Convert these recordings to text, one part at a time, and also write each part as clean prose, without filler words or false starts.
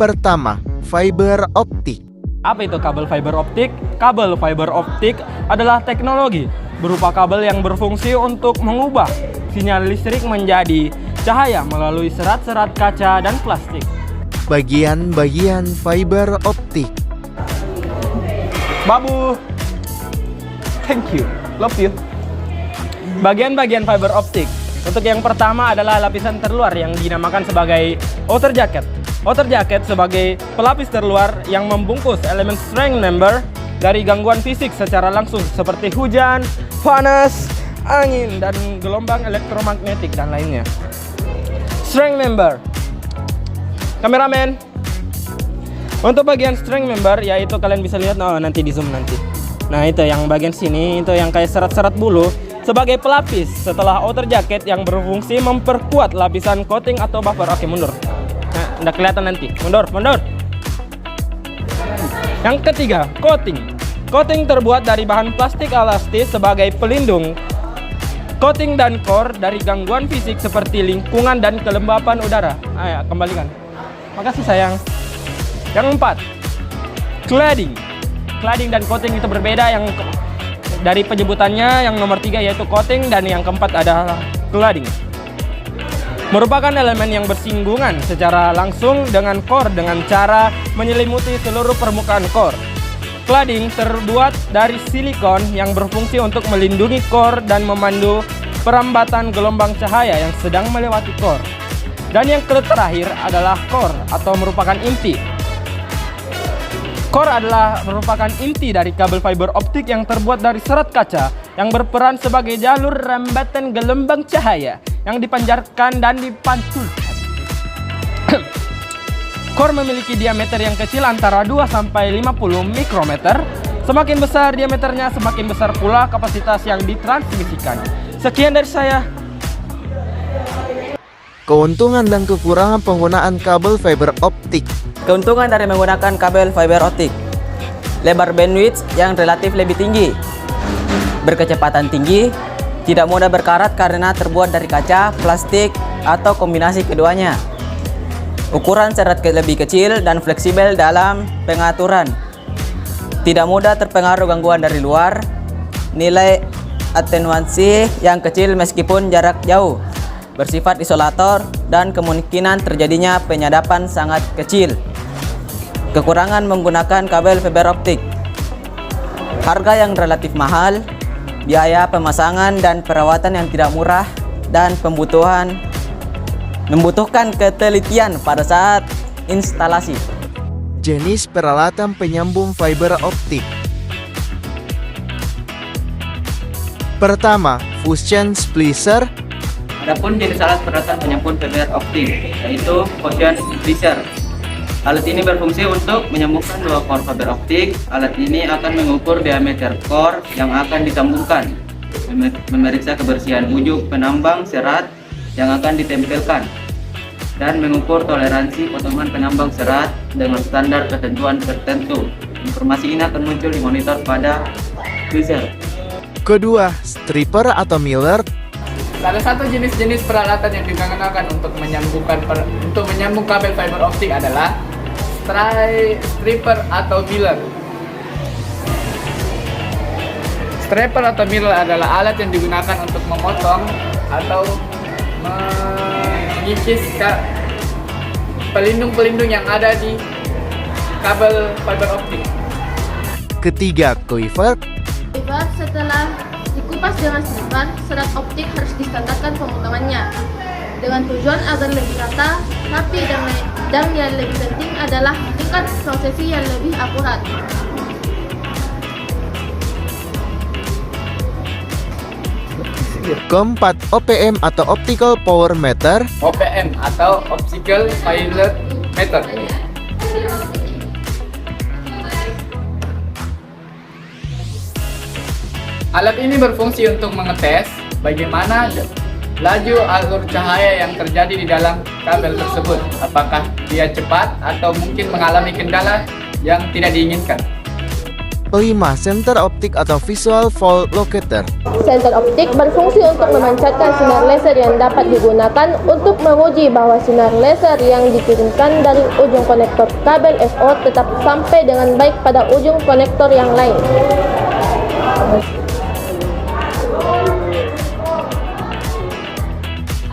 Pertama, fiber optik. Apa itu kabel fiber optik? Kabel fiber optik adalah teknologi berupa kabel yang berfungsi untuk mengubah sinyal listrik menjadi cahaya melalui serat-serat kaca dan plastik. Bagian-bagian fiber optik. Babu, thank you, love you. Bagian-bagian fiber optik. Untuk yang pertama adalah lapisan terluar yang dinamakan sebagai outer jacket. Outer jacket sebagai pelapis terluar yang membungkus elemen strength member dari gangguan fisik secara langsung seperti hujan, panas, angin, dan gelombang elektromagnetik dan lainnya. Strength member. Kameramen. Untuk bagian strength member yaitu kalian bisa lihat nanti di zoom nanti. Nah, itu yang bagian sini itu yang kayak serat-serat bulu sebagai pelapis setelah outer jacket yang berfungsi memperkuat lapisan coating atau buffer. Oke, mundur. Nah, udah kelihatan nanti. Mundur. Yang ketiga, coating. Coating terbuat dari bahan plastik elastis sebagai pelindung coating dan core dari gangguan fisik seperti lingkungan dan kelembapan udara. Ayo, kembalikan. Makasih sayang. Yang keempat, cladding. Cladding dan coating itu berbeda. Yang dari penyebutannya, yang nomor 3 yaitu coating dan yang keempat adalah cladding. Merupakan elemen yang bersinggungan secara langsung dengan core dengan cara menyelimuti seluruh permukaan core. Cladding terbuat dari silikon yang berfungsi untuk melindungi core dan memandu perambatan gelombang cahaya yang sedang melewati core. Dan yang terakhir adalah core atau merupakan inti. Core adalah merupakan inti dari kabel fiber optik yang terbuat dari serat kaca yang berperan sebagai jalur rambatan gelombang cahaya yang dipancarkan dan dipantulkan. Core memiliki diameter yang kecil antara 2 sampai 50 mikrometer. Semakin besar diameternya, semakin besar pula kapasitas yang ditransmisikan. Sekian dari saya. Keuntungan dan kekurangan penggunaan kabel fiber optik. Keuntungan dari menggunakan kabel fiber optik: lebar bandwidth yang relatif lebih tinggi, berkecepatan tinggi, tidak mudah berkarat karena terbuat dari kaca, plastik, atau kombinasi keduanya. Ukuran serat lebih kecil dan fleksibel dalam pengaturan. Tidak mudah terpengaruh gangguan dari luar. Nilai atenuansi yang kecil meskipun jarak jauh. Bersifat isolator dan kemungkinan terjadinya penyadapan sangat kecil. Kekurangan menggunakan kabel fiber optik: harga yang relatif mahal, biaya pemasangan dan perawatan yang tidak murah, dan membutuhkan ketelitian pada saat instalasi. Jenis peralatan penyambung fiber optik. Pertama, fusion splicer. Adapun jenis alat peralatan penyambung fiber optik yaitu fusion splicer. Alat ini berfungsi untuk menyambungkan dua core fiber optik. Alat ini akan mengukur diameter core yang akan disambungkan, memeriksa kebersihan ujung penambang serat yang akan ditempelkan, dan mengukur toleransi potongan penambang serat dengan standar ketentuan tertentu. Informasi ini akan muncul di monitor pada splicer. Kedua, stripper atau miller. Salah satu jenis-jenis peralatan yang digunakan untuk menyambung kabel fiber optik adalah stripper atau miller. Stripper atau miller adalah alat yang digunakan untuk memotong atau mengikis pelindung-pelindung yang ada di kabel fiber optik. Ketiga, quiver. Setelah dikupas dengan stripper, serat optik harus distandarkan pemotongannya dengan tujuan agar lebih rata, rapi, dan yang lebih penting adalah tingkat prosesi yang lebih akurat. Keempat, OPM atau optical power meter. OPM atau optical pilot meter. Alat ini berfungsi untuk mengetes bagaimana laju alur cahaya yang terjadi di dalam kabel tersebut. Apakah dia cepat atau mungkin mengalami kendala yang tidak diinginkan. Kelima, center optik atau visual volt locator. Senter optik berfungsi untuk memancarkan sinar laser yang dapat digunakan untuk menguji bahwa sinar laser yang dikirimkan dari ujung konektor kabel FO tetap sampai dengan baik pada ujung konektor yang lain.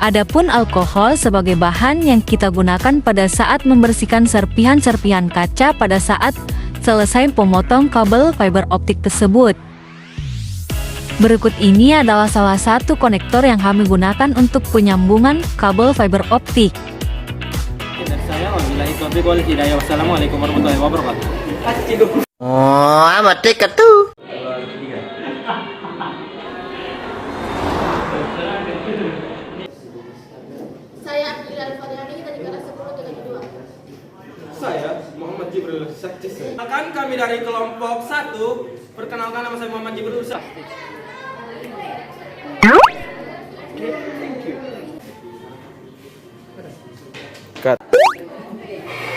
Adapun alkohol sebagai bahan yang kita gunakan pada saat membersihkan serpihan-serpihan kaca pada saat selesai memotong kabel fiber optik tersebut. Berikut ini adalah salah satu konektor yang kami gunakan untuk penyambungan kabel fiber optik. Dari saya, wabillahi taufiq wal hidayah. Wassalamualaikum warahmatullahi wabarakatuh. Oh, amat dekat tuh. Saya Abdul Al-Fadhani dari kelas 10 dengan 2. Saya Muhammad Jibril Saktis. Akan kami dari kelompok 1. Perkenalkan, nama saya Muhammad Jibril Saktis.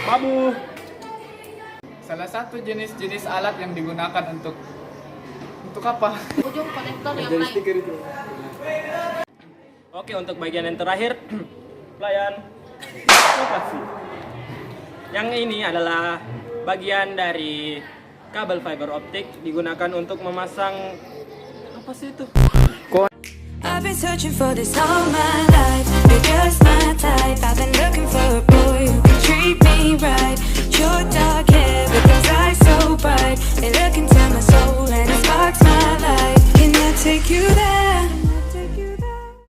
Babu. Salah satu jenis-jenis alat yang digunakan untuk apa? Ujung konektor yang lain. Oke, untuk bagian yang terakhir, pelayan lokasi. Yang ini adalah bagian dari kabel fiber optik digunakan untuk memasang apa sih itu? I've been searching for this all my life. You're just my type. I've been looking for a boy who can treat me right. Your dark hair with those eyes so bright. They look into my soul and it sparks my light. Can I take you there?